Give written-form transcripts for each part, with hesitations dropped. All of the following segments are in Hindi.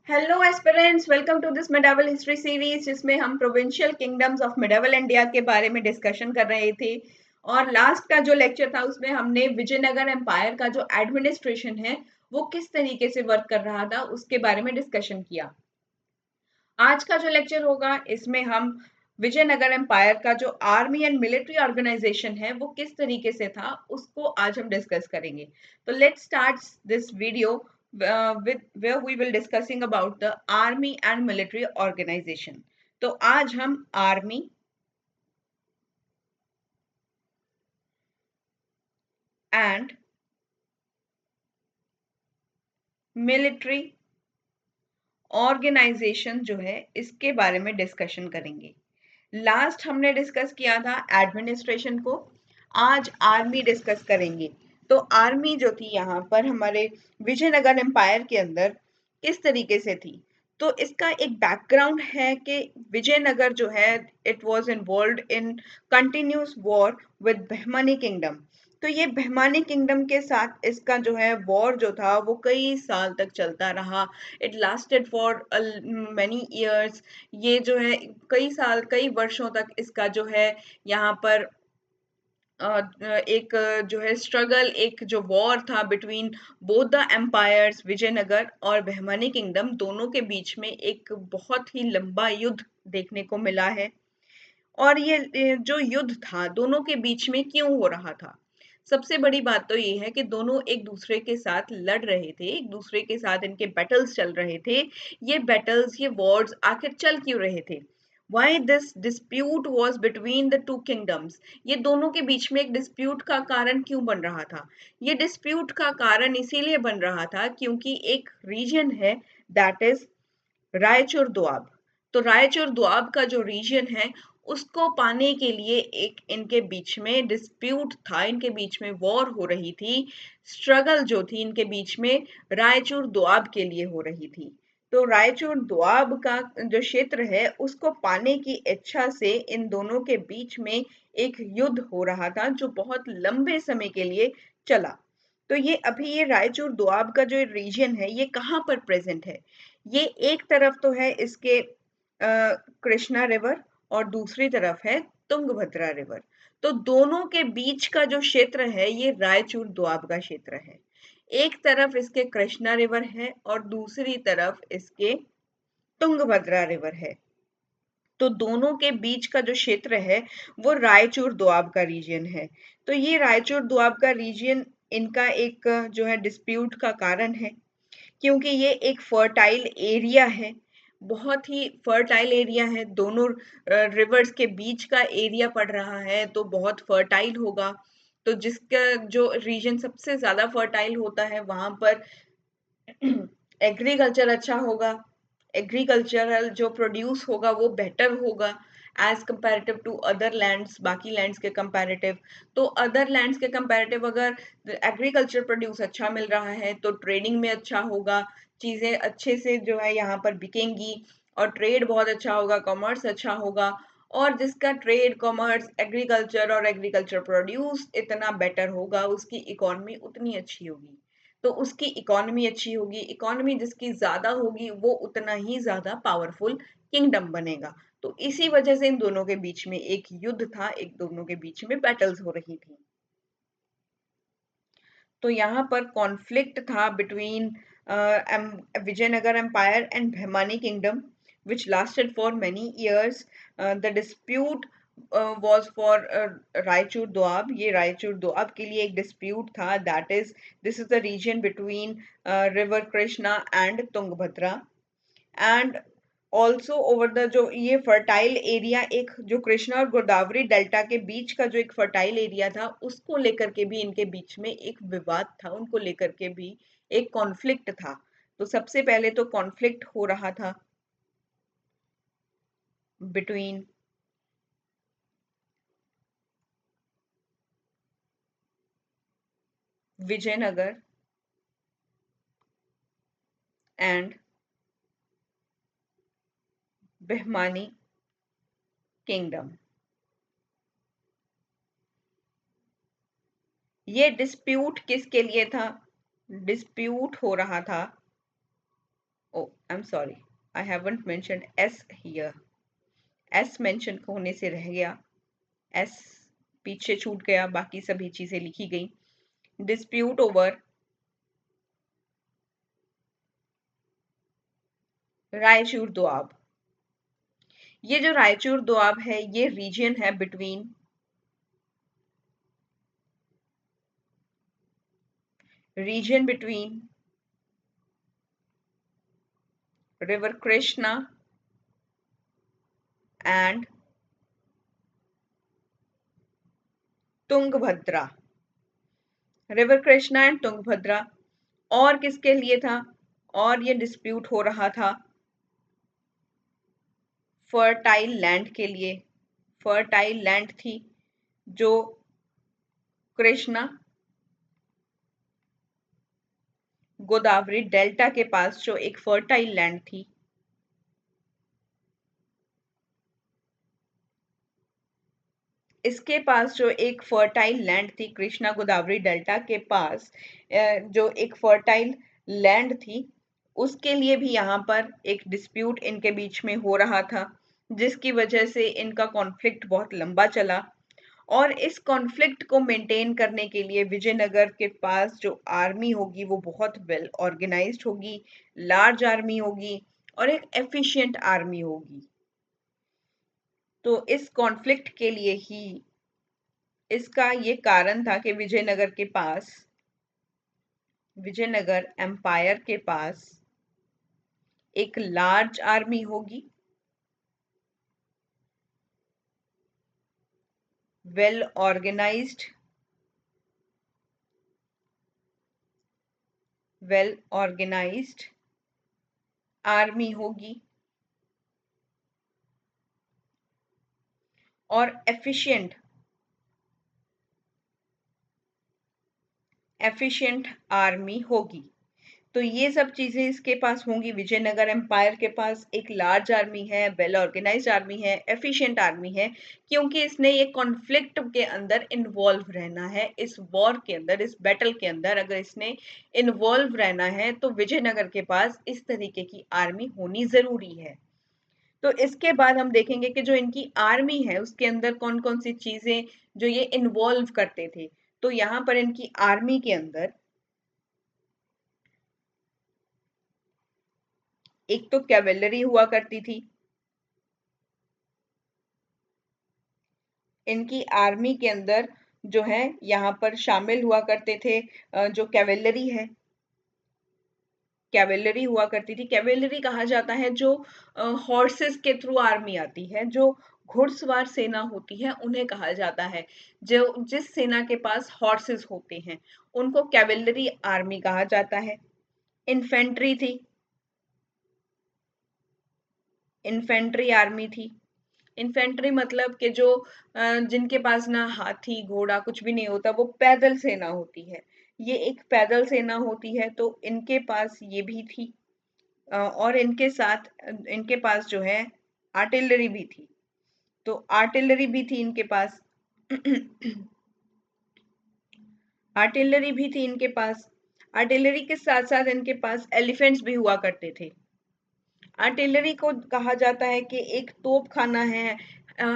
Hello aspirants, welcome to this medieval history series जिसमें हम provincial kingdoms of medieval India के बारे में डिस्कशन कर रहे थे। और लास्ट का जो लेक्चर था उसमें हमने विजयनगर एम्पायर का जो एडमिनिस्ट्रेशन है वो किस तरीके से वर्क कर रहा था उसके बारे में डिस्कशन किया। आज का जो लेक्चर होगा इसमें हम विजयनगर एम्पायर का जो आर्मी एंड मिलिट्री ऑर्गेनाइजेशन है वो किस तरीके से था उसको आज हम डिस्कस करेंगे। तो let's start this video with where we will discussing about the army and military organization। तो आज हम आर्मी एंड मिलिट्री ऑर्गेनाइजेशन जो है इसके बारे में डिस्कशन करेंगे। लास्ट हमने डिस्कस किया था एडमिनिस्ट्रेशन को, आज आर्मी डिस्कस करेंगे। तो आर्मी जो थी यहाँ पर हमारे विजयनगर एम्पायर के अंदर किस तरीके से थी, तो इसका एक बैकग्राउंड है कि विजयनगर जो है it was involved in continuous war with Bahmani kingdom. तो ये बहमानी किंगडम के साथ इसका जो है वॉर जो था वो कई साल तक चलता रहा। It lasted for many years. ये जो है कई साल कई वर्षों तक इसका जो है यहाँ पर एक जो है स्ट्रगल, एक जो वॉर था between both the empires Vijayanagar और बहमानी किंगडम, दोनों के बीच में एक बहुत ही लंबा युद्ध देखने को मिला है। और ये जो युद्ध था दोनों के बीच में क्यों हो रहा था, सबसे बड़ी बात तो ये है कि दोनों एक दूसरे के साथ लड़ रहे थे, एक दूसरे के साथ इनके बैटल्स चल रहे थे। ये बैटल्स, ये वॉर्स आखिर चल क्यों रहे थे? Why this dispute was between the two kingdoms? ये दोनों के बीच में एक डिस्प्यूट का कारण क्यों बन रहा था? ये डिस्प्यूट का कारण इसीलिए बन रहा था क्योंकि एक रीजन है, दैट इज रायचूर दोआब। तो रायचूर दोआब का जो रीजन है उसको पाने के लिए एक इनके बीच में डिस्प्यूट था, इनके बीच में वॉर हो रही थी। स्ट्रगल जो थी इनके बीच में रायचूर दोआब के लिए हो रही थी। तो रायचूर दोआब का जो क्षेत्र है उसको पाने की इच्छा से इन दोनों के बीच में एक युद्ध हो रहा था जो बहुत लंबे समय के लिए चला। तो ये अभी ये रायचूर दोआब का जो रीजन है ये कहाँ पर प्रेजेंट है? ये एक तरफ तो है इसके कृष्णा रिवर और दूसरी तरफ है तुंगभद्रा रिवर। तो दोनों के बीच का जो क्षेत्र है ये रायचूर दोआब का क्षेत्र है। एक तरफ इसके कृष्णा रिवर है और दूसरी तरफ इसके तुंगभद्रा रिवर है। तो दोनों के बीच का जो क्षेत्र है वो रायचूर दोआब का रीजन है। तो ये रायचूर दोआब का रीजन इनका एक जो है डिस्प्यूट का कारण है, क्योंकि ये एक फर्टाइल एरिया है, बहुत ही फर्टाइल एरिया है। दोनों रिवर्स के बीच का एरिया पड़ रहा है तो बहुत फर्टाइल होगा। तो जिसका जो रीजन सबसे ज्यादा फर्टाइल होता है वहां पर एग्रीकल्चर अच्छा होगा, एग्रीकल्चरल जो प्रोड्यूस होगा वो बेटर होगा as comparative to other lands, बाकी लैंड्स के कंपैरेटिव। तो अदर लैंड्स के कंपैरेटिव अगर एग्रीकल्चर प्रोड्यूस अच्छा मिल रहा है तो ट्रेडिंग में अच्छा होगा, चीजें अच्छे से जो है यहाँ पर बिकेंगी और ट्रेड बहुत अच्छा होगा, कॉमर्स अच्छा होगा। और जिसका ट्रेड, कॉमर्स, एग्रीकल्चर और एग्रीकल्चर प्रोड्यूस इतना बेटर होगा उसकी इकोनॉमी उतनी अच्छी होगी। तो उसकी इकोनॉमी अच्छी होगी, इकोनॉमी जिसकी ज्यादा होगी वो उतना ही ज्यादा पावरफुल किंगडम बनेगा। तो इसी वजह से इन दोनों के बीच में एक युद्ध था, एक दोनों के बीच में बैटल्स हो रही थी। तो यहाँ पर कॉन्फ्लिक्ट था between Vijayanagara empire and Bahmani kingdom which lasted for many years. The dispute was for Raichur Doab. ये रायचूर दोआब के लिए एक डिस्प्यूट था, that is this is the region between river Krishna and Tungabhadra. And also over the जो ये फर्टाइल एरिया, एक जो कृष्णा और गोदावरी डेल्टा के बीच का जो एक फर्टाइल एरिया था उसको लेकर के भी इनके बीच में एक विवाद था, उनको लेकर के भी एक कॉन्फ्लिक्ट था। तो सबसे पहले तो कॉन्फ्लिक्ट हो रहा था between Vijayanagara and Bahmani kingdom. ये डिस्प्यूट किसके लिए था? डिस्प्यूट हो रहा था oh I am sorry, I haven't mentioned as here. As mention होने से रह गया, एस पीछे छूट गया, बाकी सभी चीजें लिखी गई। Dispute over Raichur Doab. ये जो रायचूर दोआब है, ये रीजन है between river Krishna and Tungabhadra. River Krishna and Tungabhadra. और किसके लिए था? और ये डिस्प्यूट हो रहा था फर्टाइल लैंड के लिए। फर्टाइल लैंड थी जो कृष्णा गोदावरी डेल्टा के पास जो एक फर्टाइल लैंड थी, इसके पास जो एक फर्टाइल लैंड थी, कृष्णा गोदावरी डेल्टा के पास जो एक फर्टाइल लैंड थी, उसके लिए भी यहाँ पर एक डिस्प्यूट इनके बीच में हो रहा था, जिसकी वजह से इनका कॉन्फ्लिक्ट बहुत लंबा चला। और इस कॉन्फ्लिक्ट को मेंटेन करने के लिए विजयनगर के पास जो आर्मी होगी वो बहुत वेल ऑर्गेनाइज्ड होगी, लार्ज आर्मी होगी और एक एफिशिएंट आर्मी होगी। तो इस कॉन्फ्लिक्ट के लिए ही इसका ये कारण था कि विजयनगर एम्पायर के पास एक लार्ज आर्मी होगी, वेल ऑर्गेनाइज्ड आर्मी होगी और एफिशिएंट आर्मी होगी। तो ये सब चीजें इसके पास होंगी। विजयनगर एम्पायर के पास एक लार्ज आर्मी है, वेल ऑर्गेनाइज्ड आर्मी है, एफिशिएंट आर्मी है, क्योंकि इसने ये कॉन्फ्लिक्ट के अंदर इन्वॉल्व रहना है। इस वॉर के अंदर, इस बैटल के अंदर अगर इसने इन्वॉल्व रहना है तो विजयनगर के पास इस तरीके की आर्मी होनी जरूरी है। तो इसके बाद हम देखेंगे कि जो इनकी आर्मी है उसके अंदर कौन कौन सी चीजें जो ये इन्वॉल्व करते थे। तो यहाँ पर इनकी आर्मी के अंदर एक तो कैवेलरी हुआ करती थी, इनकी आर्मी के अंदर जो है यहाँ पर शामिल हुआ करते थे जो कैवेलरी है, कैवेलरी हुआ करती थी। कैवेलरी कहा जाता है जो हॉर्सेस के थ्रू आर्मी आती है, जो घुड़सवार सेना होती है उन्हें कहा जाता है। जो जिस सेना के पास हॉर्सेस होते हैं उनको कैवेलरी आर्मी कहा जाता है। इन्फेंट्री थी, इन्फेंट्री आर्मी थी। इन्फेंट्री मतलब कि जो जिनके पास ना हाथी घोड़ा कुछ भी नहीं होता, वो पैदल सेना होती है। ये एक पैदल सेना होती है, तो इनके पास ये भी थी। और इनके साथ इनके पास जो है आर्टिलरी भी थी। तो आर्टिलरी भी थी इनके पास। आर्टिलरी भी थी इनके पास। आर्टिलरी के साथ साथ इनके पास एलिफेंट्स भी हुआ करते थे। आर्टिलरी को कहा जाता है कि एक तोप खाना है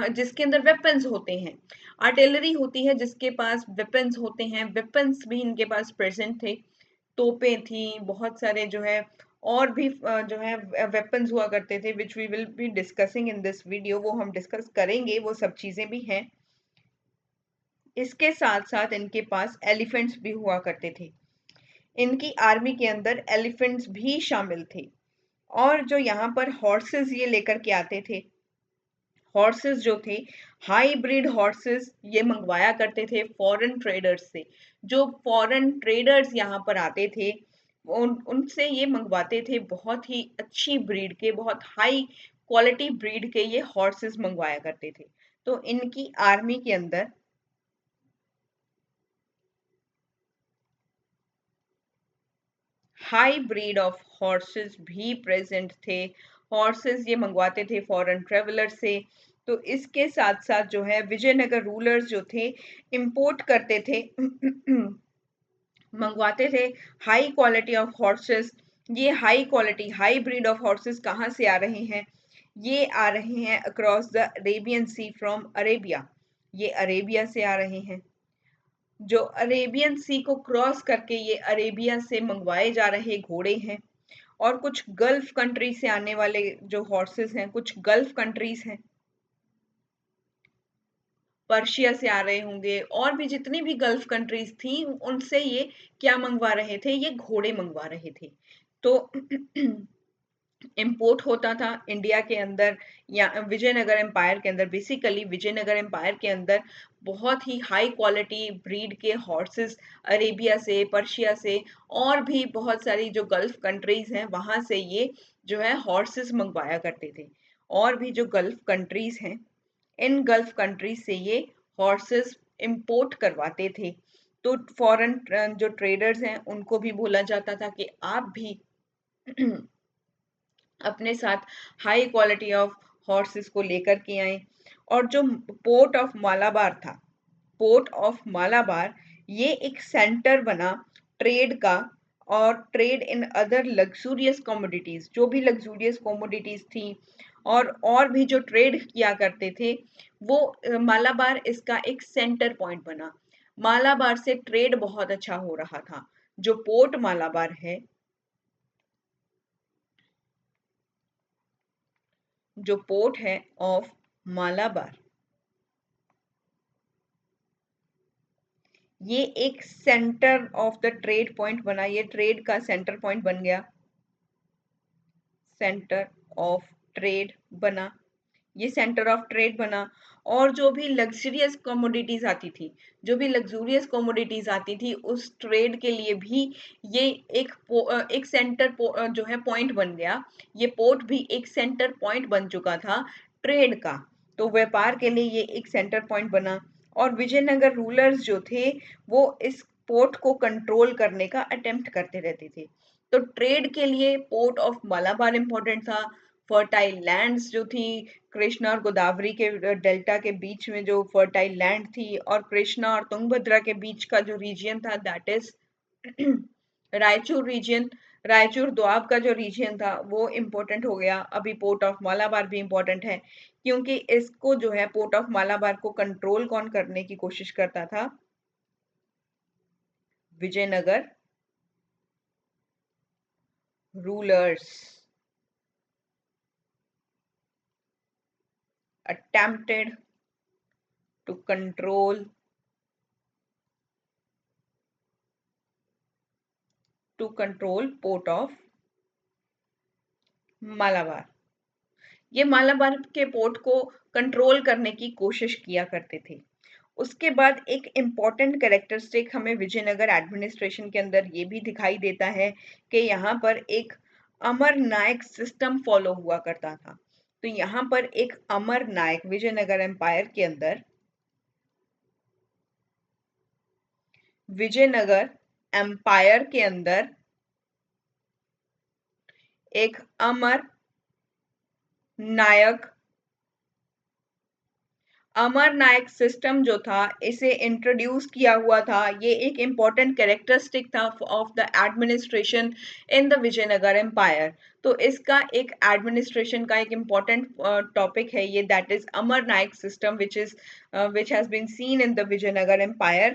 जिसके अंदर वेपन्स होते हैं। आर्टिलरी होती है जिसके पास वेपन्स होते हैं। वेपन्स भी इनके पास प्रेजेंट थे, तोपें थी, बहुत सारे जो है और भी जो है वेपन्स हुआ करते थे, which we will be discussing in this video. वो हम डिस्कस करेंगे, वो सब चीजें भी हैं। इसके साथ साथ इनके पास एलिफेंट्स भी हुआ करते थे। इनकी आर्मी के अंदर एलिफेंट्स भी शामिल थे। और जो यहाँ पर हॉर्सेस ये लेकर के आते थे, हॉर्सेस जो थे हाई ब्रीड हॉर्सेस ये मंगवाया करते थे फॉरेन ट्रेडर्स से। जो फॉरेन ट्रेडर्स यहाँ पर आते थे उनसे ये मंगवाते थे बहुत ही अच्छी ब्रीड के, बहुत हाई क्वालिटी ब्रीड के ये हॉर्सेस मंगवाया करते थे। तो इनकी आर्मी के अंदर हाई ब्रीड ऑफ हॉर्सेस भी प्रेजेंट थे। हॉर्सेस ये मंगवाते थे फॉरेन ट्रेवलर से। तो इसके साथ साथ जो है विजयनगर रूलर्स जो थे इंपोर्ट करते थे मंगवाते थे हाई क्वालिटी ऑफ हॉर्सेस ये high quality high breed of horses कहाँ से आ रहे हैं? ये आ रहे हैं across the Arabian Sea from Arabia. ये अरेबिया से आ रहे हैं। जो अरेबियन सी को क्रॉस करके ये अरेबिया से मंगवाए जा रहे घोड़े हैं। और कुछ गल्फ कंट्री से आने वाले जो हॉर्सेस हैं, कुछ गल्फ कंट्रीज हैं, पर्शिया से आ रहे होंगे, और भी जितनी भी गल्फ कंट्रीज थी उनसे ये क्या मंगवा रहे थे? ये घोड़े मंगवा रहे थे। तो इंपोर्ट होता था इंडिया के अंदर या विजयनगर एम्पायर के अंदर। बेसिकली विजयनगर एम्पायर के अंदर बहुत ही हाई क्वालिटी ब्रीड के हॉर्सेस अरेबिया से, पर्शिया से, और भी बहुत सारी जो गल्फ कंट्रीज हैं वहां से ये जो है हॉर्सेस मंगवाया करते थे। और भी जो गल्फ कंट्रीज हैं, इन गल्फ कंट्रीज से ये हॉर्सेस इंपोर्ट करवाते थे। तो फॉरेन जो ट्रेडर्स हैं उनको भी बोला जाता था कि आप भी अपने साथ हाई क्वालिटी ऑफ हॉर्सेस को लेकर के आए। और जो पोर्ट ऑफ मालाबार था, पोर्ट ऑफ मालाबार, ये एक सेंटर बना ट्रेड का, और trade in other luxurious commodities, जो भी लग्जूरियस कमोडिटीज थी और भी जो ट्रेड किया करते थे, वो मालाबार इसका एक सेंटर पॉइंट बना। मालाबार से ट्रेड बहुत अच्छा हो रहा था। जो पोर्ट मालाबार है, जो पोर्ट है ऑफ मालाबार, ये एक centre of the trade point बना। ये ट्रेड का सेंटर पॉइंट बन गया, सेंटर ऑफ ट्रेड बना, ये सेंटर ऑफ ट्रेड बना। और जो भी लग्जरियस कमोडिटीज आती थी, जो भी लग्जूरियस कमोडिटीज आती थी, उस ट्रेड के लिए भी ये एक सेंटर जो है पॉइंट बन गया। ये पोर्ट भी एक सेंटर पॉइंट बन चुका था ट्रेड का। तो व्यापार के लिए ये एक सेंटर पॉइंट बना। और विजयनगर रूलर्स जो थे वो इस पोर्ट को कंट्रोल करने का अटेम्प्ट करते रहते थे। तो ट्रेड के लिए पोर्ट ऑफ मालाबार इंपॉर्टेंट था। फर्टाइल लैंड्स जो थी, कृष्णा और गोदावरी के डेल्टा के बीच में जो फर्टाइल लैंड थी, और कृष्णा और तुंगभद्रा के बीच का जो रीजन था, that is Raichur region. Raichur Doab का जो रीजन था वो इम्पोर्टेंट हो गया। अभी पोर्ट ऑफ मालाबार भी इम्पोर्टेंट है, क्योंकि इसको जो है पोर्ट ऑफ मालाबार को कंट्रोल कौन करने की कोशिश करता था? Vijayanagara rulers attempted to control port of Malabar. ये मालाबार के पोर्ट को कंट्रोल करने की कोशिश किया करते थे। उसके बाद एक इम्पॉर्टेंट कैरेक्टरिस्टिक हमें विजयनगर एडमिनिस्ट्रेशन के अंदर ये भी दिखाई देता है कि यहाँ पर एक अमर नायक सिस्टम फॉलो हुआ करता था। तो यहाँ पर एक अमर नायक विजयनगर एम्पायर के अंदर, विजयनगर एम्पायर के अंदर एक अमर नायक, अमर नायक सिस्टम जो था इसे इंट्रोड्यूस किया हुआ था। ये एक इम्पॉर्टेंट कैरेक्टरिस्टिक था of the administration in the Vijayanagara empire. तो इसका एक एडमिनिस्ट्रेशन का एक इम्पॉर्टेंट टॉपिक है ये, that is Amara Nayaka system which has been seen in the Vijayanagara empire.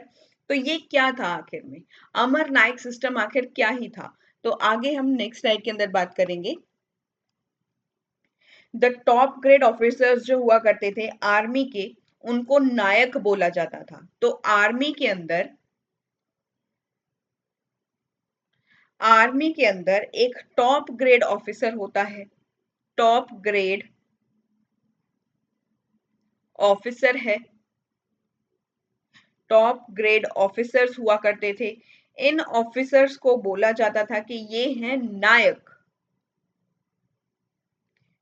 तो ये क्या था आखिर में? अमर नायक सिस्टम आखिर क्या ही था? तो आगे हम नेक्स्ट स्लाइड के अंदर बात करेंगे। द टॉप ग्रेड ऑफिसर्स जो हुआ करते थे आर्मी के, उनको नायक बोला जाता था। तो आर्मी के अंदर एक टॉप ग्रेड ऑफिसर होता है, टॉप ग्रेड ऑफिसर है, टॉप ग्रेड ऑफिसर्स हुआ करते थे। इन ऑफिसर्स को बोला जाता था कि ये हैं नायक।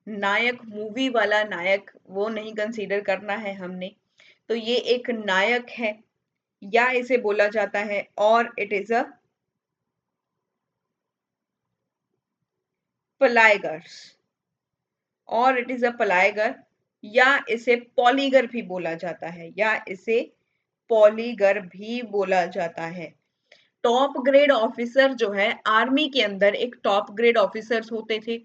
नायक मूवी वाला नायक वो नहीं कंसीडर करना है हमने। तो ये एक नायक है, या इसे बोला जाता है, और इट इज अ पलायगर्स, और इट इज अ पलायगर, या इसे पॉलीगर भी बोला जाता है, या इसे पॉलीगर भी बोला जाता है। टॉप ग्रेड ऑफिसर जो है आर्मी के अंदर एक टॉप ग्रेड ऑफिसर्स होते थे,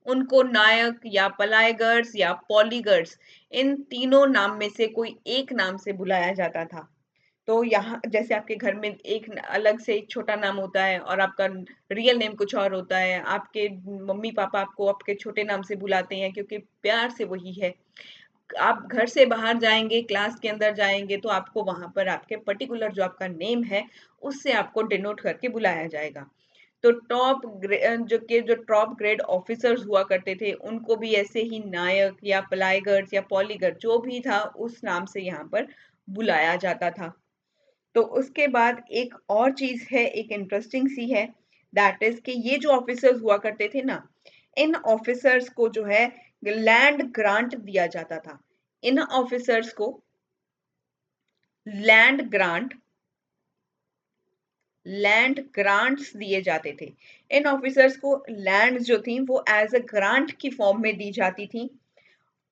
उनको नायक या पलायगर्स या पॉलीगर्स, इन तीनों नाम में से कोई एक नाम से बुलाया जाता था। तो यहाँ जैसे आपके घर में एक अलग से एक छोटा नाम होता है और आपका रियल नेम कुछ और होता है, आपके मम्मी पापा आपको आपके छोटे नाम से बुलाते हैं क्योंकि प्यार से वही है। आप घर से बाहर जाएंगे, क्लास के अंदर जाएंगे, तो आपको वहां पर आपके पर्टिकुलर जो आपका नेम है उससे आपको डिनोट करके बुलाया जाएगा। तो जो टॉप ग्रेड ऑफिसर्स हुआ करते थे उनको भी ऐसे ही नायक या पलायगर्स या पॉलीगर जो भी था उस नाम से यहाँ पर बुलाया जाता था। तो उसके बाद एक और चीज है, एक इंटरेस्टिंग सी है, दैट इज कि ये जो ऑफिसर्स हुआ करते थे ना, इन ऑफिसर्स को जो है लैंड ग्रांट दिया जाता था। इन ऑफिसर्स को लैंड ग्रांट लैंड ग्रांट्स दिए जाते थे। इन ऑफिसर्स को लैंड जो थी वो एज अ ग्रांट की फॉर्म में दी जाती थी।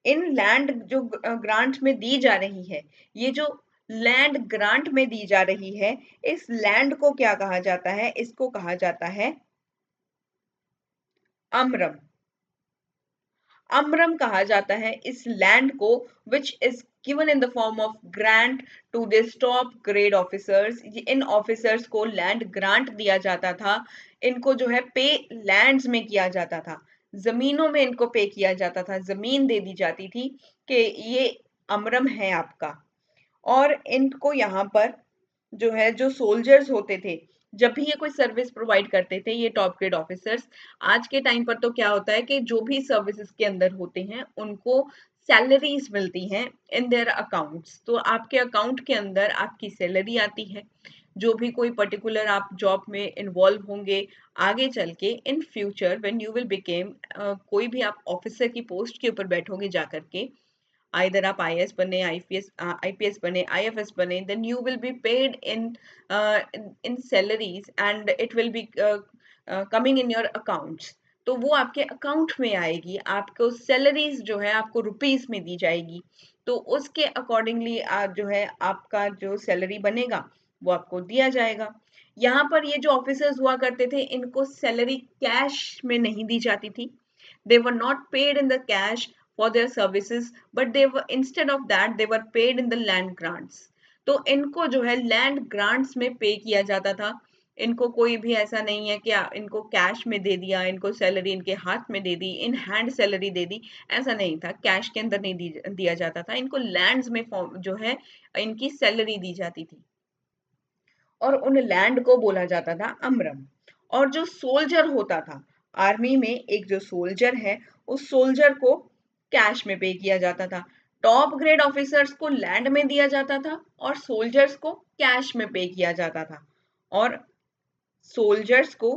इन लैंड जो ग्रांट में दी जा रही है, ये जो लैंड ग्रांट में दी जा रही है, इस लैंड को क्या कहा जाता है? इसको कहा जाता है अमरम। अमरम कहा जाता है इस लैंड को, which is given in the form of grant to this top grade officers. इन ऑफिसर्स को लैंड ग्रांट दिया जाता था, इनको जो है पे लैंड्स में किया जाता था, जमीनों में इनको पे किया जाता था, जमीन दे दी जाती थी कि ये अमरम है आपका। और इनको यहाँ पर जो है जो सोल्जर्स होते थे, जब भी ये कोई सर्विस प्रोवाइड करते थे ये टॉप ग्रेड ऑफिसर्स, आज के टाइम पर तो क्या होता है कि जो भी सर्विसेज के अंदर होते हैं उनको सैलरीज मिलती हैं इन देयर अकाउंट्स। तो आपके अकाउंट के अंदर आपकी सैलरी आती है। जो भी कोई पर्टिकुलर आप जॉब में इन्वॉल्व होंगे आगे चल के in future when you will became, कोई भी आप ऑफिसर की पोस्ट के ऊपर बैठोगे जाकर के, आइदर आप आईएएस बने, आईपीएस बने, आईएफएस बने, then you will be paid in salaries and it will be coming in your accounts. तो वो आपके अकाउंट में आएगी, आपको सैलरीज जो है आपको रुपीस में दी जाएगी। तो उसके अकॉर्डिंगली जो है आपका जो सैलरी बनेगा वो आपको दिया जाएगा। यहाँ पर ये जो ऑफिसर्स हुआ करते थे इनको सैलरी कैश में नहीं दी जाती थी। They were not paid in the cash for their services, but they were, instead of that they were paid in the land grants। तो इनको जो है लैंड ग्रांट्स में पे किया जाता था। इनको कोई भी ऐसा नहीं है कि इनको कैश में दे दिया, इनको सैलरी इनके हाथ में दे दी, इन हैंड सैलरी दे दी, ऐसा नहीं था। कैश के अंदर नहीं दिया जाता था, इनको लैंड्स में जो है इनकी सैलरी दी जाती थी और उन लैंड को बोला जाता था अमरम। और जो सोल्जर होता था आर्मी में, एक जो सोल्जर है उस सोल्जर को कैश में पे किया जाता था। टॉप ग्रेड ऑफिसर्स को लैंड में दिया जाता था और सोल्जर्स को कैश में पे किया जाता था। और सोल्जर्स को,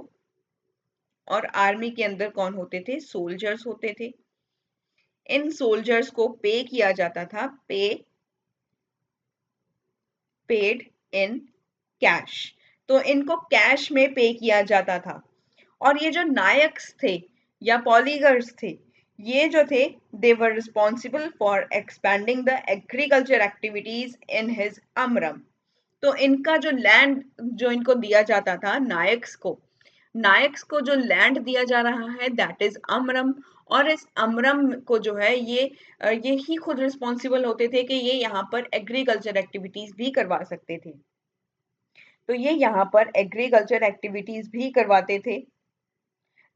और आर्मी के अंदर कौन होते थे? सोल्जर्स होते थे। इन सोल्जर्स को पे किया जाता था, पेड इन कैश। तो इनको कैश में पे किया जाता था। और ये जो नायक्स थे या पॉलीगर्स थे, ये जो थे they were responsible for expanding the agriculture activities in his amaram. तो इनका जो लैंड जो इनको दिया जाता था नायक्स को जो लैंड दिया जा रहा है दैट इज अमरम। और इस अमरम को जो है ये ही खुद रिस्पॉन्सिबल होते थे कि ये यहाँ पर एग्रीकल्चर एक्टिविटीज भी करवा सकते थे। तो ये यहाँ पर एग्रीकल्चर एक्टिविटीज भी करवाते थे।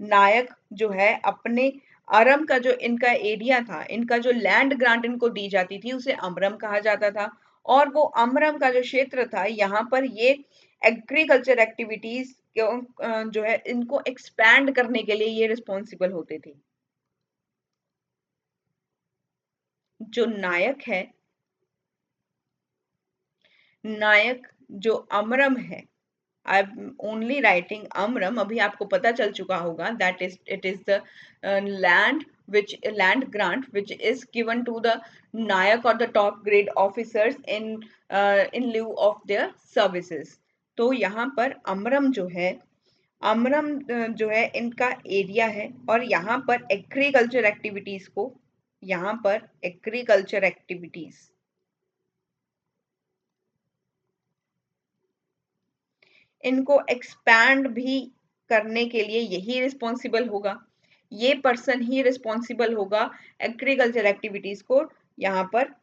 नायक जो है अपने अरम का जो इनका एरिया था, इनका जो लैंड ग्रांट इनको दी जाती थी उसे अमरम कहा जाता था। और वो अमरम का जो क्षेत्र था यहाँ पर ये एग्रीकल्चर एक्टिविटीज जो है इनको एक्सपैंड करने के लिए ये रिस्पॉन्सिबल होते थे। जो नायक जो अमरम है, आई एम ओनली राइटिंग अमरम, अभी आपको पता चल चुका होगा that is it is the land which land grant which is given to the nayak or the top grade officers in lieu of their services। तो यहाँ पर अमरम जो है, अमरम जो है इनका एरिया है और यहाँ पर एग्रीकल्चर एक्टिविटीज को, यहाँ पर एग्रीकल्चर इनको एक्सपैंड भी करने के लिए यही रिस्पॉन्सिबल होगा। ये पर्सन ही रिस्पॉन्सिबल होगा एग्रीकल्चर एक्टिविटीज को यहाँ पर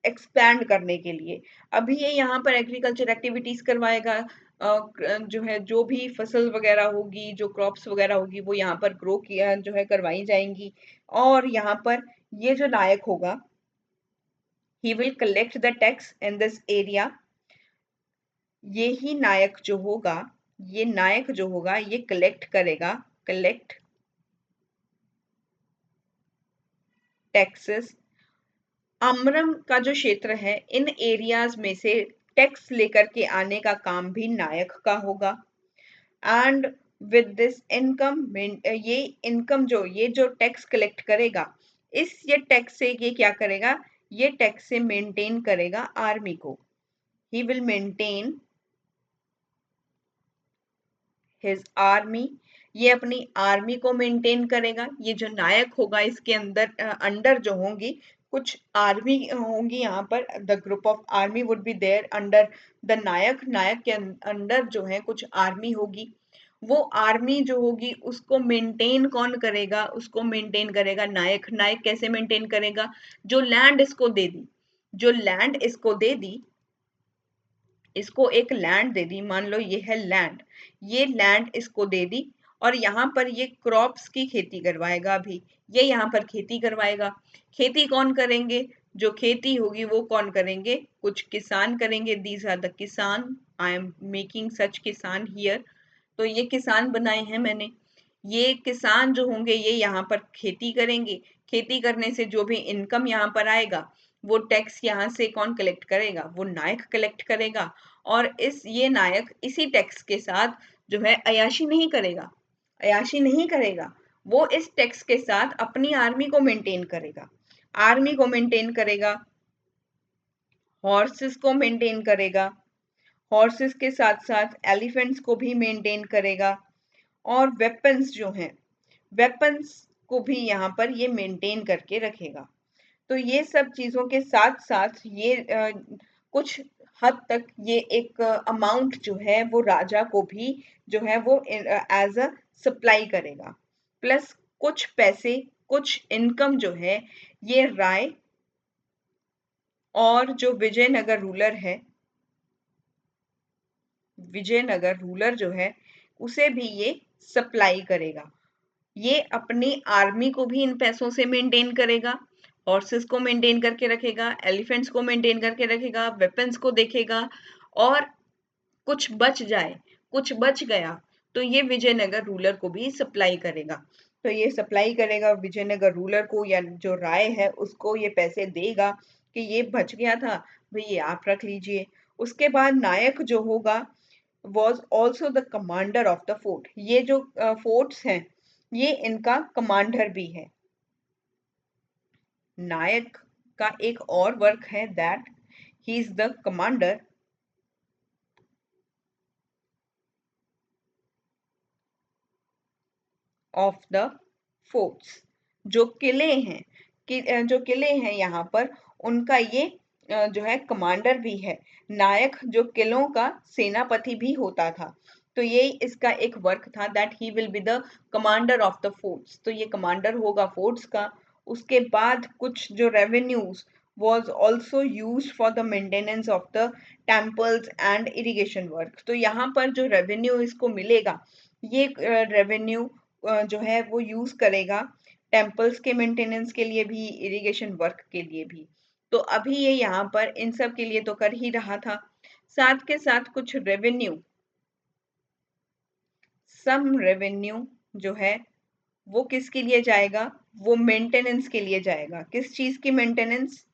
एक्सपैंड करने के लिए। अभी ये यहाँ पर एग्रीकल्चर एक्टिविटीज करवाएगा, जो है जो भी फसल वगैरह होगी, जो क्रॉप्स वगैरह होगी वो यहाँ पर ग्रो किया जो है करवाई जाएंगी। और यहाँ पर ये जो नायक होगा, he will collect the tax in this area. ये ही नायक जो होगा, ये नायक जो होगा ये कलेक्ट करेगा, कलेक्ट टैक्सेस। आमरम का जो क्षेत्र है, इन एरियाज में से टैक्स लेकर के आने का काम भी नायक का होगा। एंड विद दिस इनकम, ये इनकम जो ये जो टैक्स कलेक्ट करेगा, ये टैक्स से ये क्या करेगा, ये टैक्स से मेंटेन करेगा आर्मी को। He will maintain his army, ये अपनी आर्मी को मेंटेन करेगा। ये जो नायक होगा इसके अंदर अंडर जो होंगी कुछ आर्मी होंगी, यहाँ पर the group of army would be there under the nayaka. Nayaka के अंडर जो है कुछ आर्मी होगी। वो आर्मी जो होगी उसको मेंटेन कौन करेगा, उसको मेंटेन करेगा नायक। नायक कैसे मेंटेन करेगा, जो लैंड इसको दे दी, जो लैंड इसको दे दी, इसको एक लैंड दे दी, मान लो ये है लैंड, ये लैंड इसको दे दी और यहाँ पर ये क्रॉप्स की खेती करवाएगा। अभी ये यहाँ पर खेती करवाएगा। खेती कौन करेंगे, जो खेती होगी वो कौन करेंगे, कुछ किसान करेंगे। दीज आर द किसान, आई एम मेकिंग सच किसान हियर। तो ये किसान बनाए हैं मैंने। ये किसान जो होंगे ये यहाँ पर खेती करेंगे। खेती करने से जो भी इनकम यहाँ पर आएगा वो टैक्स यहाँ से कौन कलेक्ट करेगा, वो नायक कलेक्ट करेगा। और ये नायक इसी टैक्स के साथ जो है अयाशी नहीं करेगा, अयाशी नहीं करेगा। वो इस टैक्स के साथ अपनी आर्मी को मेंटेन करेगा, आर्मी को मेंटेन करेगा, हॉर्सेस को मेंटेन करेगा, हॉर्सेस के साथ साथ एलिफेंट्स को भी मेंटेन करेगा। और वेपन्स जो हैं, वेपन्स को भी यहाँ पर ये मेंटेन करके रखेगा। तो ये सब चीजों के साथ साथ ये कुछ हद तक ये एक अमाउंट जो है वो राजा को भी जो है वो एज अ सप्लाई करेगा। प्लस कुछ पैसे, कुछ इनकम जो है ये राय और जो विजयनगर रूलर है, विजयनगर रूलर जो है उसे भी ये सप्लाई करेगा। ये अपनी आर्मी को भी इन पैसों से मेंटेन करेगा, हॉर्सेस को मेंटेन करके रखेगा, एलिफेंट्स को मेंटेन करके रखेगा, वेपन्स को देखेगा। और कुछ बच जाए, कुछ बच गया तो ये विजयनगर रूलर को भी सप्लाई करेगा। तो ये सप्लाई करेगा विजयनगर रूलर को, या जो राय है उसको ये पैसे देगा कि ये बच गया था भाई, ये आप रख लीजिए। उसके बाद नायक जो होगा was also the commander of the fort। ये जो फोर्ट्स हैं ये इनका कमांडर भी है। नायक का एक और वर्क है that he is the commander of the forts. जो किले हैं जो किले हैं यहाँ पर उनका ये जो है कमांडर भी है। नायक जो किलों का सेनापति भी होता था। तो ये इसका एक वर्क था that he will be the commander of the forts. तो ये कमांडर होगा फोर्ट्स का। उसके बाद कुछ जो revenues was also used for the maintenance of the temples and irrigation work। तो यहाँ पर जो रेवेन्यू इसको मिलेगा, ये रेवेन्यू जो है वो यूज करेगा टेम्पल्स के मेंटेनेंस के लिए भी, इरिगेशन वर्क के लिए भी। तो अभी ये यहाँ पर इन सब के लिए तो कर ही रहा था, साथ के साथ कुछ रेवेन्यू, सम रेवेन्यू जो है वो किसके लिए जाएगा, वो मेंटेनेंस के लिए जाएगा। किस चीज की maintenance,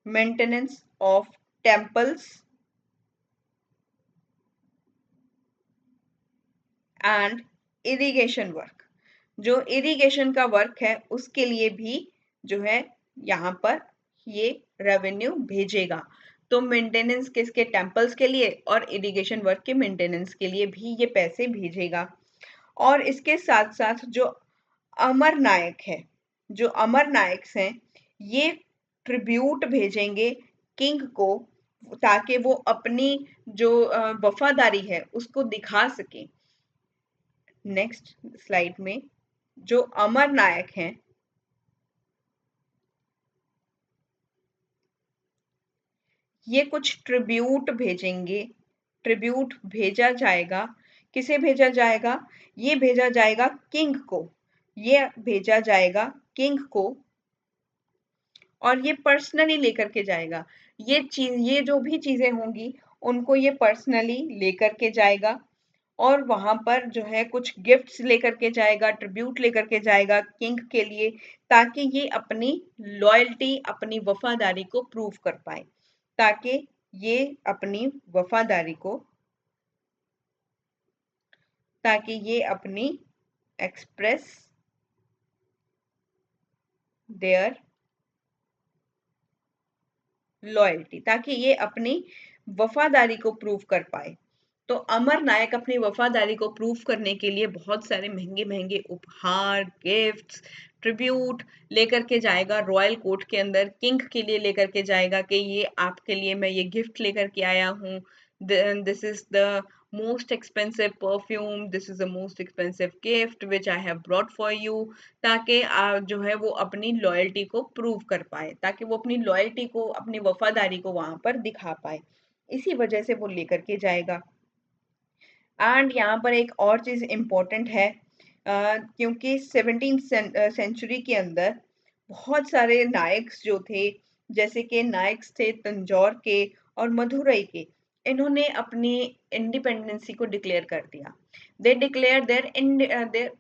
maintenance of temples and irrigation work. जो इरिगेशन का वर्क है उसके लिए भी जो है यहाँ पर ये रेवेन्यू भेजेगा। तो मेंटेनेंस किसके, टेम्पल्स के लिए और इरिगेशन वर्क के मेंटेनेंस के लिए भी ये पैसे भेजेगा। और इसके साथ साथ जो अमर नायक है, जो अमर नायक्स हैं ये ट्रिब्यूट भेजेंगे किंग को ताकि वो अपनी जो वफादारी है उसको दिखा सके। नेक्स्ट स्लाइड में जो अमर नायक हैं, ये कुछ ट्रिब्यूट भेजेंगे। ट्रिब्यूट भेजा जाएगा, किसे भेजा जाएगा? ये भेजा जाएगा किंग को। ये भेजा जाएगा किंग को और ये पर्सनली लेकर के जाएगा। ये जो भी चीजें होंगी उनको ये पर्सनली लेकर के जाएगा और वहां पर जो है कुछ गिफ्ट्स लेकर के जाएगा, ट्रिब्यूट लेकर के जाएगा किंग के लिए, ताकि ये अपनी लॉयल्टी, अपनी वफादारी को प्रूव कर पाए, ताकि ये अपनी वफादारी को ताकि ये अपनी एक्सप्रेस देयर लॉयल्टी, ताकि ये अपनी वफादारी को प्रूव कर पाए। तो अमर नायक अपनी वफादारी को प्रूव करने के लिए बहुत सारे महंगे महंगे उपहार, गिफ्ट्स, ट्रिब्यूट लेकर के जाएगा रॉयल कोर्ट के अंदर। किंग के लिए लेकर के जाएगा कि ये आपके लिए मैं ये गिफ्ट लेकर के आया हूँ, this is the most expensive perfume, this is the most expensive gift which I have brought for you, ताकि जो है वो अपनी लॉयल्टी को प्रूव कर पाए, ताकि वो अपनी लॉयल्टी को, अपनी वफादारी को वहां पर दिखा पाए। इसी वजह से वो लेकर के जाएगा। एंड यहाँ पर एक और चीज इम्पोर्टेंट है, क्योंकि 17th सेंचुरी के अंदर बहुत सारे नायक्स जो थे, जैसे कि नायक्स थे तंजौर के और मदुरई के, इन्होंने अपनी इंडिपेंडेंसी को डिक्लेयर कर दिया। They declare there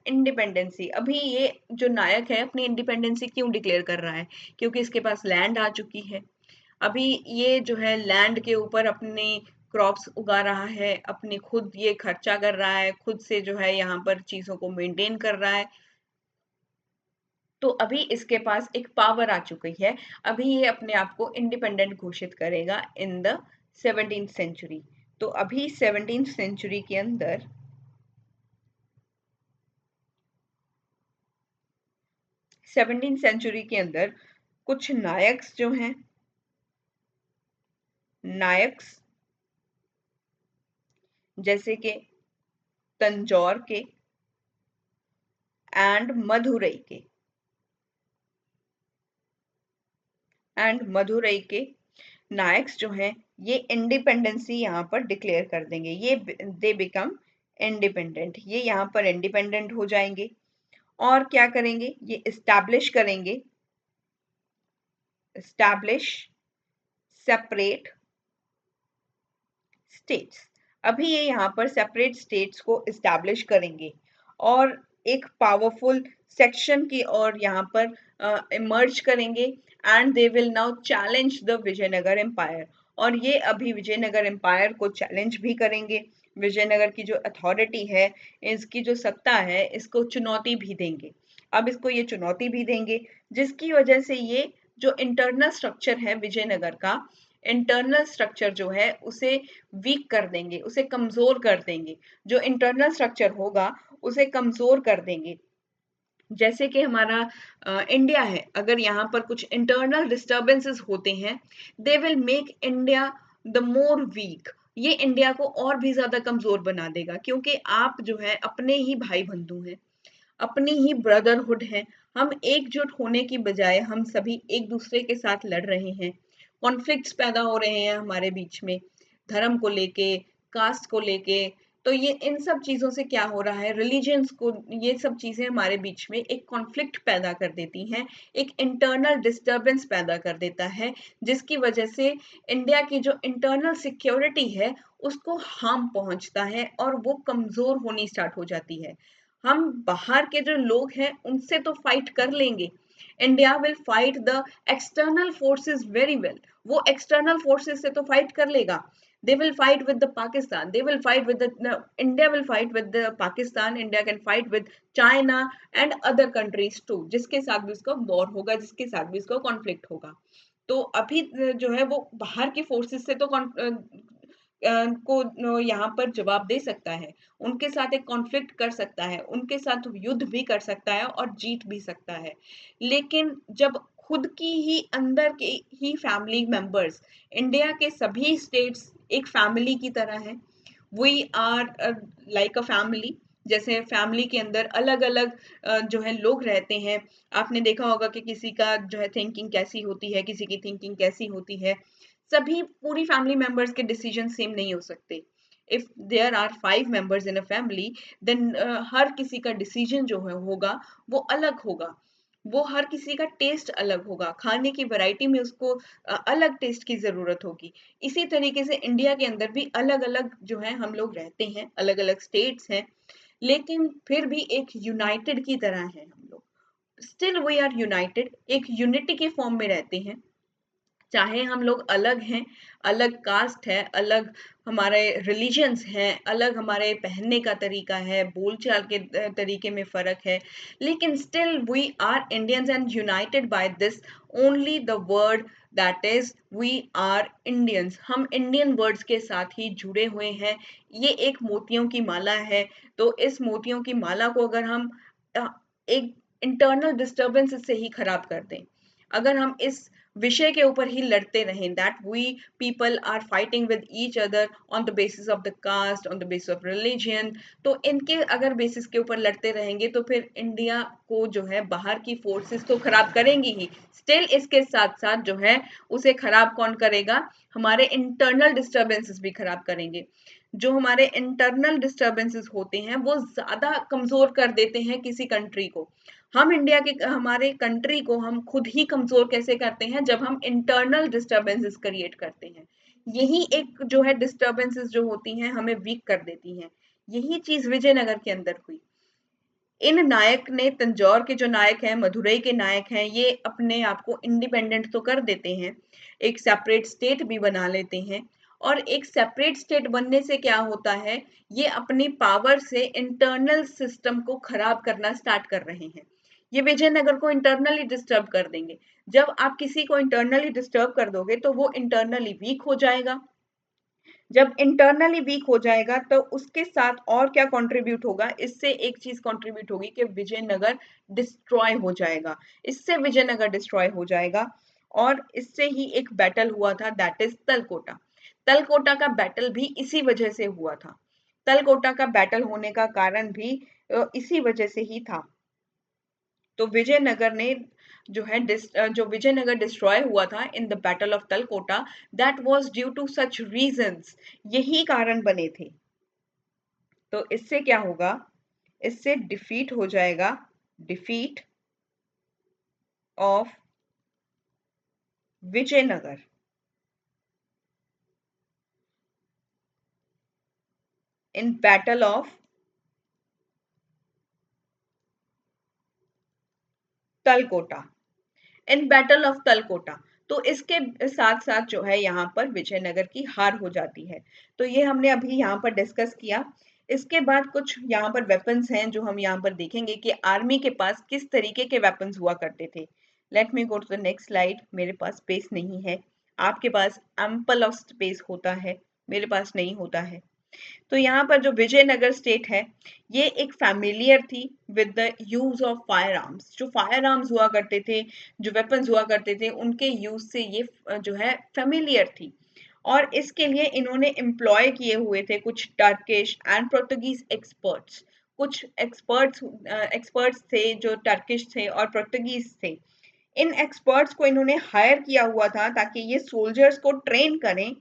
independency. अभी ये जो नायक है अपनी इंडिपेंडेंसी क्यों डिक्लेयर कर रहा है? क्योंकि इसके पास लैंड आ चुकी है। अभी ये जो है लैंड के ऊपर अपनी क्रॉप्स उगा रहा है, अपनी खुद ये खर्चा कर रहा है, खुद से जो है यहाँ पर चीजों को मेंटेन कर रहा है। तो अभी इसके पास एक पावर आ चुकी है। अभी ये अपने आप को इंडिपेंडेंट घोषित करेगा इन द 17th सेंचुरी। तो अभी 17th सेंचुरी के अंदर 17th सेंचुरी के अंदर कुछ नायक्स जो हैं, नायक्स जैसे कि तंजौर के एंड मदुरई के नायक्स जो हैं, ये इंडिपेंडेंसी यहाँ पर डिक्लेयर कर देंगे। ये दे बिकम इंडिपेंडेंट, ये यहाँ पर इंडिपेंडेंट हो जाएंगे। और क्या करेंगे? ये इस्टेब्लिश करेंगे, इस्टेब्लिश सेपरेट स्टेट्स। अभी ये यहाँ पर सेपरेट स्टेट्स को इस्टेब्लिश करेंगे और एक पावरफुल सेक्शन की ओर यहाँ पर इमर्ज करेंगे and they will now challenge the Vijayanagara empire. और ये अभी विजयनगर एम्पायर को चैलेंज भी करेंगे। विजयनगर की जो अथॉरिटी है, इसकी जो सत्ता है, इसको चुनौती भी देंगे। अब इसको ये चुनौती भी देंगे, जिसकी वजह से ये जो इंटरनल स्ट्रक्चर है विजयनगर का, इंटरनल स्ट्रक्चर जो है उसे वीक कर देंगे, उसे कमजोर कर देंगे। जो इंटरनल स्ट्रक्चर होगा उसे कमजोर कर देंगे। जैसे कि हमारा इंडिया है, अगर यहाँ पर कुछ इंटरनल डिस्टर्बेंसेस होते हैं, they will make India the more weak. ये इंडिया को और भी ज्यादा कमजोर बना देगा, क्योंकि आप जो है अपने ही भाई बंधु हैं, अपनी ही ब्रदरहुड है। हम एकजुट होने की बजाय हम सभी एक दूसरे के साथ लड़ रहे हैं। कॉन्फ्लिक्ट्स पैदा हो रहे हैं हमारे बीच में, धर्म को लेके, कास्ट को लेके। तो ये इन सब चीजों से क्या हो रहा है, रिलीजियंस को, ये सब चीजें हमारे बीच में एक कॉन्फ्लिक्ट पैदा कर देती हैं, एक इंटरनल डिस्टरबेंस पैदा कर देता है, जिसकी वजह से इंडिया की जो इंटरनल सिक्योरिटी है उसको हार्म पहुंचता है और वो कमजोर होनी स्टार्ट हो जाती है। हम बाहर के जो लोग हैं उनसे तो फाइट कर लेंगे, India will fight the external forces very well. वो एक्सटर्नल फोर्सेस से तो फाइट कर लेगा। they will fight with the Pakistan, they will fight with the no, India will fight with the Pakistan, India can fight with China and other countries too, जिसके साथ भी उसका वॉर होगा, जिसके साथ भी उसका कॉन्फ्लिक्ट होगा। तो अभी जो है वो बाहर की फोर्सेस से तो को यहाँ पर जवाब दे सकता है, उनके साथ एक कॉन्फ्लिक्ट कर सकता है, उनके साथ युद्ध भी कर सकता है और जीत भी सकता है। लेकिन जब खुद की ही अंदर के ही फैमिली मेंबर्स, इंडिया के सभी स्टेट्स एक फैमिली की तरह हैं। We are like a family. जैसे फैमिली के अंदर अलग अलग जो है लोग रहते हैं। आपने देखा होगा कि किसी का जो है थिंकिंग कैसी होती है, किसी की थिंकिंग कैसी होती है। सभी पूरी फैमिली मेंबर्स के डिसीजन सेम नहीं हो सकते। If there are 5 members in a family, then हर किसी का डिसीजन जो है होगा वो अलग होगा। वो हर किसी का टेस्ट अलग होगा, खाने की वैरायटी में उसको अलग टेस्ट की जरूरत होगी। इसी तरीके से इंडिया के अंदर भी अलग अलग जो है हम लोग रहते हैं, अलग अलग स्टेट्स हैं, लेकिन फिर भी एक यूनाइटेड की तरह है हम लोग। स्टिल वी आर यूनाइटेड, एक यूनिटी के फॉर्म में रहते हैं। चाहे हम लोग अलग हैं, अलग कास्ट है, अलग हमारे रिलीजन्स हैं, अलग हमारे पहनने का तरीका है, बोलचाल के तरीके में फर्क है, लेकिन still we are Indians and united by this only the word, that is we are Indians. हम इंडियन वर्ड्स के साथ ही जुड़े हुए हैं। ये एक मोतियों की माला है। तो इस मोतियों की माला को अगर हम एक इंटरनल डिस्टर्बेंस से ही खराब कर दें, अगर हम इस विषय के ऊपर ही लड़ते रहें, that we people are fighting with each other on the basis of the caste, on the basis of religion, तो इनके अगर बेसिस के ऊपर लड़ते रहेंगे तो फिर इंडिया को जो है बाहर की फोर्सेस तो खराब करेंगी ही, स्टिल इसके साथ साथ जो है उसे खराब कौन करेगा, हमारे इंटरनल डिस्टर्बेंसेस भी खराब करेंगे। जो हमारे इंटरनल डिस्टर्बेंसेस होते हैं वो ज्यादा कमजोर कर देते हैं किसी कंट्री को। हम इंडिया के हमारे कंट्री को हम खुद ही कमजोर कैसे करते हैं, जब हम इंटरनल डिस्टरबेंसेस क्रिएट करते हैं। यही एक जो है डिस्टरबेंसेस जो होती हैं हमें वीक कर देती हैं। यही चीज विजयनगर के अंदर हुई। इन नायक ने, तंजौर के जो नायक हैं, मदुरई के नायक हैं, ये अपने आप को इंडिपेंडेंट तो कर देते हैं, एक सेपरेट स्टेट भी बना लेते हैं। और एक सेपरेट स्टेट बनने से क्या होता है, ये अपनी पावर से इंटरनल सिस्टम को खराब करना स्टार्ट कर रहे हैं। ये विजयनगर को इंटरनली डिस्टर्ब कर देंगे। जब आप किसी को इंटरनली डिस्टर्ब कर दोगे तो वो इंटरनली वीक हो जाएगा। जब इंटरनली वीक हो जाएगा तो उसके साथ और क्या कंट्रीब्यूट होगा, इससे एक चीज कंट्रीब्यूट होगी कि विजयनगर डिस्ट्रॉय हो जाएगा। इससे विजयनगर डिस्ट्रॉय हो जाएगा। और इससे ही एक बैटल हुआ था, दैट इज तलकोटा। तलकोटा का बैटल भी इसी वजह से हुआ था। तलकोटा का बैटल होने का कारण भी इसी वजह से ही था। तो विजयनगर ने जो है जो विजयनगर डिस्ट्रॉय हुआ था in the battle of Talikota, that was due to such reasons. यही कारण बने थे। तो इससे क्या होगा, इससे डिफीट हो जाएगा, defeat of Vijayanagara in battle of Talikota, in battle of Talikota. तो इसके साथ साथ जो है यहाँ पर विजयनगर की हार हो जाती है। तो ये हमने अभी यहाँ पर डिस्कस किया। इसके बाद कुछ यहाँ पर वेपन्स हैं जो हम यहाँ पर देखेंगे कि आर्मी के पास किस तरीके के वेपन्स हुआ करते थे। Let me go to the next slide. मेरे पास स्पेस नहीं है, आपके पास एम्पल ऑफ स्पेस होता है, मेरे पास नहीं होता है। तो यहाँ पर जो विजयनगर स्टेट है, ये एक फैमिलियर थी with the use of fire arms. जो फायर आर्म्स हुआ करते थे, जो वेपन्स हुआ करते थे, उनके यूज से ये जो है फैमिलियर थी। और इसके लिए इन्होंने एम्प्लॉय किए हुए थे कुछ टर्किश एंड पोर्तुगीज एक्सपर्ट्स। कुछ एक्सपर्ट्स थे जो टर्किश थे और पोर्तुगीज थे। इन एक्सपर्ट्स को इन्होंने हायर किया हुआ था ताकि ये सोल्जर्स को ट्रेन करें।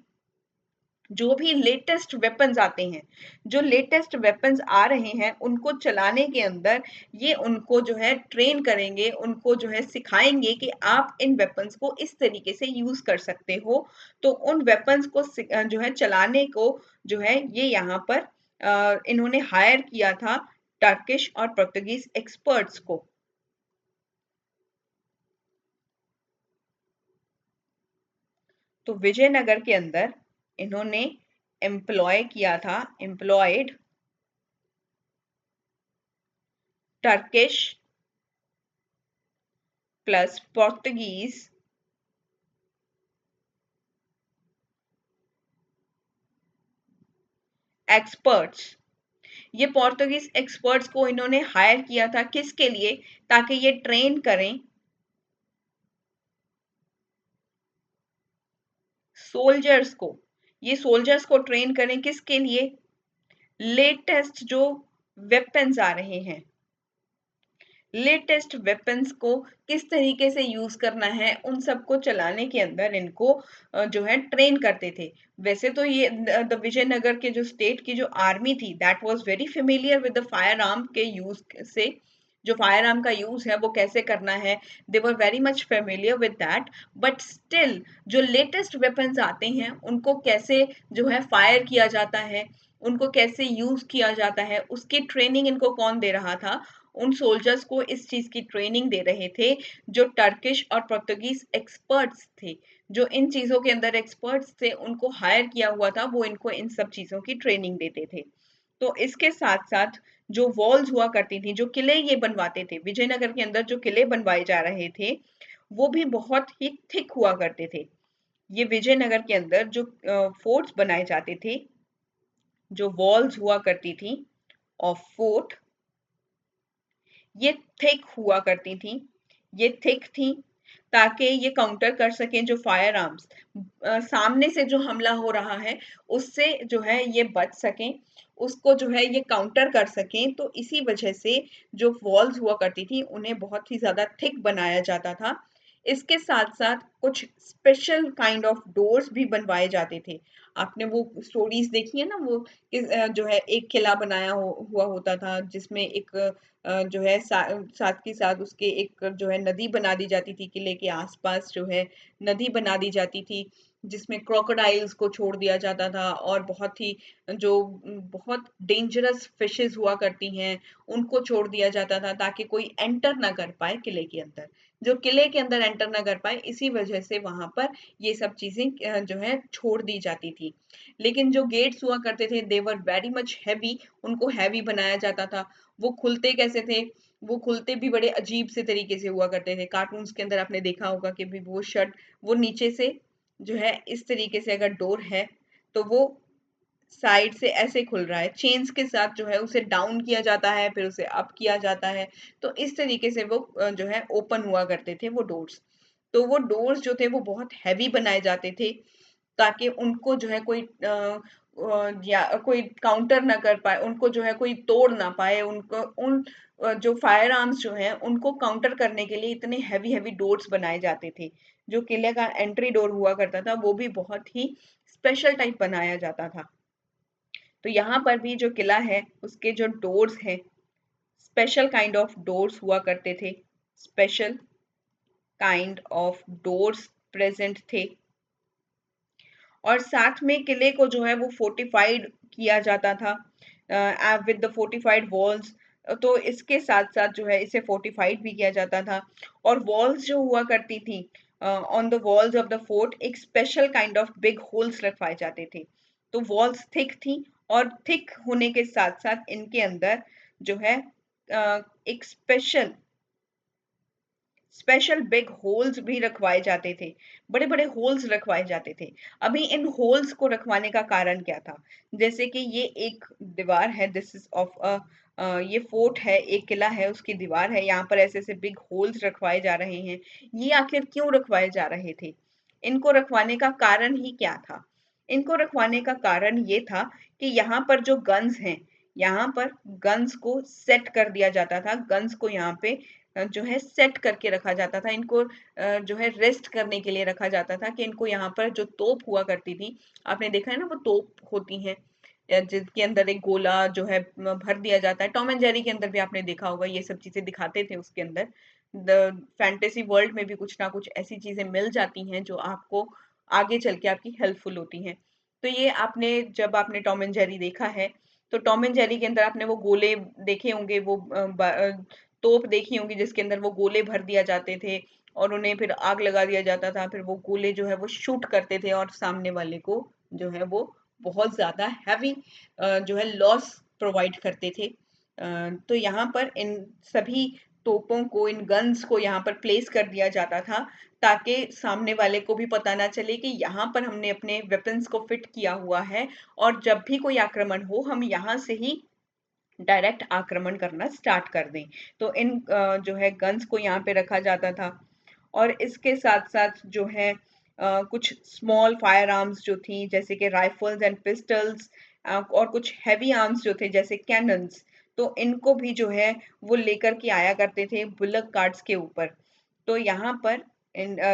जो भी लेटेस्ट वेपन्स आते हैं, जो लेटेस्ट वेपन्स आ रहे हैं, उनको चलाने के अंदर ये उनको जो है ट्रेन करेंगे, उनको जो है सिखाएंगे कि आप इन वेपन्स को इस तरीके से यूज कर सकते हो। तो उन वेपन्स को जो है चलाने को जो है ये यहाँ पर इन्होंने हायर किया था टर्किश और पोर्तुगीज एक्सपर्ट्स को। तो विजयनगर के अंदर इन्होंने एम्प्लॉय किया था, employed Turkish plus Portuguese experts. ये पोर्तुगीज एक्सपर्ट्स को इन्होंने हायर किया था किसके लिए, ताकि ये ट्रेन करें सोल्जर्स को, ये सोल्जर्स को ट्रेन करें किसके लिए? लेटेस्ट जो वेपन्स आ रहे हैं, लेटेस्ट वेपन्स को किस तरीके से यूज करना है, उन सबको चलाने के अंदर इनको जो है ट्रेन करते थे। वैसे तो ये द विजयनगर के जो स्टेट की जो आर्मी थी, that was very familiar with the fire arm के यूज से, जो फायर आर्म का यूज है वो कैसे करना है, they were very much familiar with that. But still जो लेटेस्ट वेपन्स आते हैं उनको कैसे जो है फायर किया जाता है, उनको कैसे यूज किया जाता है, उसकी ट्रेनिंग इनको कौन दे रहा था? उन सोल्जर्स को इस चीज की ट्रेनिंग दे रहे थे जो टर्किश और पुर्तगीज एक्सपर्ट्स थे, जो इन चीजों के अंदर एक्सपर्ट्स थे, उनको हायर किया हुआ था, वो इनको इन सब चीजों की ट्रेनिंग देते थे। तो इसके साथ साथ जो वॉल्स हुआ करती थी, जो किले ये बनवाते थे, विजयनगर के अंदर जो किले बनवाए जा रहे थे वो भी बहुत ही थिक हुआ करते थे। ये विजयनगर के अंदर जो फोर्ट्स बनाए जाते थे, जो वॉल्स हुआ करती थी ऑफ फोर्ट, ये थिक हुआ करती थी, ये थिक थी ताकि ये काउंटर कर सकें जो फायर आर्म्स सामने से जो हमला हो रहा है उससे जो है ये बच सकें, उसको जो है ये काउंटर कर सकें। तो इसी वजह से जो वॉल्स हुआ करती थी उन्हें बहुत ही ज्यादा थिक बनाया जाता था। इसके साथ साथ कुछ स्पेशल काइंड ऑफ डोर्स भी बनवाए जाते थे। आपने वो स्टोरीज देखी है ना, वो जो है एक किला बनाया हुआ होता था जिसमें एक जो है साथ के साथ उसके एक जो है नदी बना दी जाती थी, किले के आसपास जो है नदी बना दी जाती थी जिसमें क्रोकोडाइल्स को छोड़ दिया जाता था और बहुत ही जो बहुत डेंजरस फिशेस हुआ करती हैं उनको छोड़ दिया जाता था ताकि कोई एंटर ना कर पाए किले के अंदर, जो किले के अंदर एंटर ना कर पाए, इसी वजह से वहां पर ये सब चीजें जो है छोड़ दी जाती थी। लेकिन जो गेट्स हुआ करते थे देवर वेरी मच हैवी, उनको हैवी बनाया जाता था। वो खुलते कैसे थे? वो खुलते भी बड़े अजीब से तरीके से हुआ करते थे। कार्टून्स के अंदर आपने देखा होगा कि भी वो शर्ट वो नीचे से जो है इस तरीके से अगर डोर है तो वो साइड से ऐसे खुल रहा है, चेन्स के साथ जो है उसे डाउन किया जाता है फिर उसे अप किया जाता है। तो इस तरीके से वो जो है ओपन हुआ करते थे वो डोर्स। तो वो डोर्स जो थे वो बहुत हैवी बनाए जाते थे ताकि उनको जो है कोई या कोई काउंटर ना कर पाए, उनको जो है कोई तोड़ ना पाए, उनको उन जो फायर आर्म्स जो हैं उनको काउंटर करने के लिए इतने हैवी हैवी डोर्स बनाए जाते थे। जो किले का एंट्री डोर हुआ करता था वो भी बहुत ही स्पेशल टाइप बनाया जाता था। तो यहाँ पर भी जो किला है उसके जो डोर्स हैं, स्पेशल काइंड ऑफ डोर्स हुआ करते थे, special kind of doors present थे। और साथ में किले को जो है वो फोर्टिफाइड किया जाता था विद द फोर्टिफाइड वॉल्स। तो इसके साथ साथ जो है इसे फोर्टिफाइड भी किया जाता था। और वॉल्स जो हुआ करती थी on the walls of the fort एक special kind of big holes रखवाए जाते थे। तो वॉल्स थिक थी और थिक होने के साथ साथ इनके अंदर जो है एक स्पेशल स्पेशल बिग होल्स भी रखवाए जाते थे, बड़े बड़े होल्स रखवाए जाते थे। अभी इन होल्स को रखवाने का कारण क्या था? जैसे कि ये एक दीवार है, दिस इज ऑफ ये फोर्ट है, एक किला है, उसकी दीवार है, यहाँ पर ऐसे ऐसे बिग होल्स रखवाए जा रहे हैं। ये आखिर क्यों रखवाए जा रहे थे? इनको रखवाने का कारण ही क्या था? इनको रखवाने का कारण ये था कि यहाँ पर जो गन्स हैं, यहाँ पर गन्स को सेट कर दिया जाता था, गन्स को यहाँ पे जो है सेट करके रखा जाता था, इनको जो है रेस्ट करने के लिए रखा जाता था कि इनको यहाँ पर जो तोप हुआ करती थी, आपने देखा है ना वो तोप होती हैं जिसके अंदर एक गोला जो है भर दिया जाता है। टॉम एंड जेरी के अंदर भी आपने देखा होगा ये सब चीजें दिखाते थे उसके अंदर। द फैंटेसी वर्ल्ड में भी कुछ ना कुछ ऐसी चीजें मिल जाती हैं जो आपको आगे चल के आपकी हेल्पफुल होती हैं। तो ये आपने जब आपने टॉम एंड जेरी देखा है तो टॉम एंड जेरी के अंदर आपने वो गोले देखे होंगे, वो तोप देखी होंगी जिसके अंदर वो गोले भर दिया जाते थे और उन्हें फिर आग लगा दिया जाता था, फिर वो गोले जो है वो शूट करते थे और सामने वाले को जो है वो बहुत ज्यादा हैवी जो है लॉस प्रोवाइड करते थे। तो यहाँ पर इन सभी तोपों को, इन गन्स को यहाँ पर प्लेस कर दिया जाता था ताकि सामने वाले को भी पता ना चले कि यहाँ पर हमने अपने वेपन्स को फिट किया हुआ है और जब भी कोई आक्रमण हो हम यहाँ से ही डायरेक्ट आक्रमण करना स्टार्ट कर दें। तो इन जो है गन्स को यहाँ पे रखा जाता था। और इसके साथ साथ जो है कुछ स्मॉल फायर आर्म्स जो थी जैसे कि राइफल्स एंड पिस्टल्स, और कुछ हैवी आर्म्स जो थे जैसे कैनन्स, तो इनको भी जो है वो लेकर के आया करते थे बुलक कार्ट्स के ऊपर। तो यहाँ पर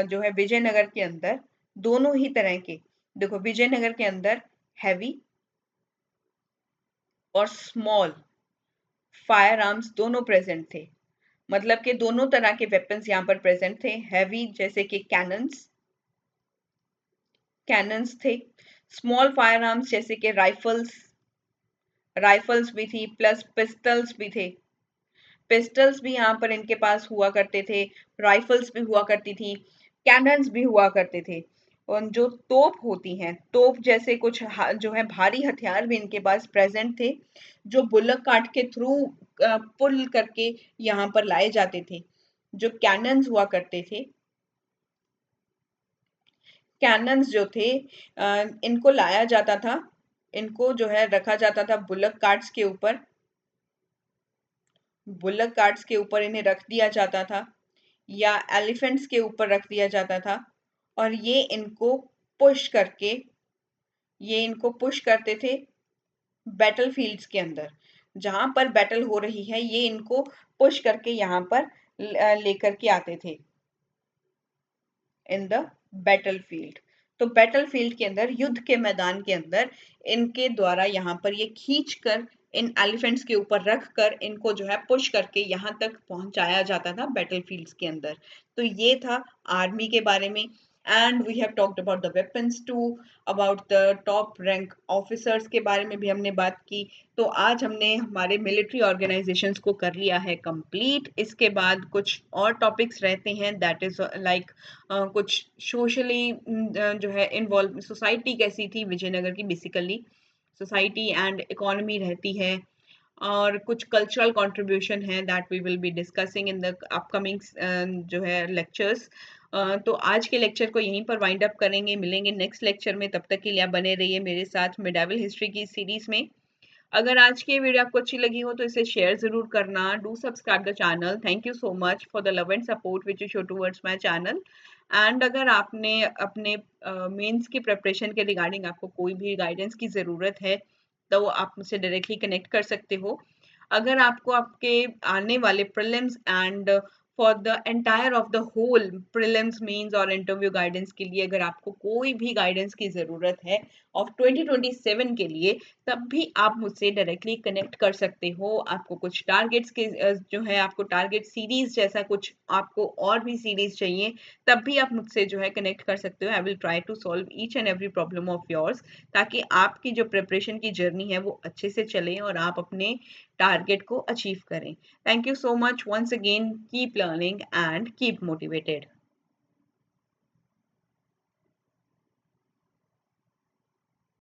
जो है विजयनगर के अंदर दोनों ही तरह के, देखो विजयनगर के अंदर हैवी और स्मॉल फायर आर्म्स दोनों प्रेजेंट थे। मतलब कि दोनों तरह के वेपन्स यहाँ पर प्रेजेंट थे। हैवी जैसे कि कैनन्स थे, स्मॉल फायर आर्म्स जैसे कि राइफल्स भी थी, प्लस पिस्टल्स भी थे। पिस्टल्स भी यहाँ पर इनके पास हुआ करते थे, राइफल्स भी हुआ करती थी, कैनन्स भी हुआ करते थे। और जो तोप होती हैं, तोप जैसे कुछ जो है भारी हथियार भी इनके पास प्रेजेंट थे, जो बुलक कार्ट के थ्रू पुल करके यहाँ पर लाए जाते थे। जो कैनन्स हुआ करते थे, कैनन्स जो थे इनको लाया जाता था, इनको जो है रखा जाता था बुलक कार्ट्स के ऊपर, बुलक कार्ट्स के ऊपर इन्हें रख दिया जाता था या एलिफेंट्स के ऊपर रख दिया जाता था, और पुश करके ये इनको पुश करते थे बैटल फील्ड्स के अंदर। जहां पर बैटल हो रही है ये इनको पुश करके यहाँ पर लेकर के आते थे इन द बैटल फील्ड। तो बैटल फील्ड के अंदर, युद्ध के मैदान के अंदर इनके द्वारा यहाँ पर ये खींच कर इन एलिफेंट्स के ऊपर रख कर इनको जो है पुश करके यहाँ तक पहुंचाया जाता था बैटल फील्ड्स के अंदर। तो ये था आर्मी के बारे में। And we have talked about the weapons too, about the top rank officers के बारे में भी हमने बात की। तो आज हमने हमारे मिलिट्री ऑर्गेनाइजेशंस को कर लिया है कंप्लीट। इसके बाद कुछ और टॉपिक्स रहते हैं, दैट इज लाइक कुछ सोशली जो है इन्वॉल्व, सोसाइटी कैसी थी विजयनगर की, बेसिकली सोसाइटी एंड इकोनॉमी रहती है, और कुछ कल्चरल कंट्रीब्यूशन है that we will be discussing in the upcoming जो है लेक्चर्स। तो आज के लेक्चर को यहीं पर वाइंड अप करेंगे, मिलेंगे नेक्स्ट लेक्चर में। तब तक के लिए आप बने रहिए मेरे साथ मिडावल हिस्ट्री की सीरीज में। अगर आज की वीडियो आपको अच्छी लगी हो तो इसे शेयर जरूर करना। Do subscribe the channel. Thank you so much for the love and support which you show towards my channel. And अगर आपने अपने मेंस की प्रिपरेशन के रिगार्डिंग आपको कोई भी गाइडेंस की ज़रूरत है तो आप मुझसे डायरेक्टली कनेक्ट कर सकते हो। अगर आपको आपके आने वाले prelims and for the entire of the whole prelims mains और इंटरव्यू गाइडेंस के लिए अगर आपको कोई भी गाइडेंस की ज़रूरत है ऑफ 2027 के लिए, तब भी आप मुझसे डायरेक्टली कनेक्ट कर सकते हो। आपको कुछ टारगेट्स के जो है आपको टारगेट सीरीज जैसा कुछ आपको और भी सीरीज चाहिए, तब भी आप मुझसे जो है कनेक्ट कर सकते हो। I will try to solve each and every problem of yours, ताकि आपकी जो प्रिपरेशन की जर्नी है वो अच्छे से चले और आप अपने टारगेट को अचीव करें। Thank you so much once again. Keep learning and keep motivated.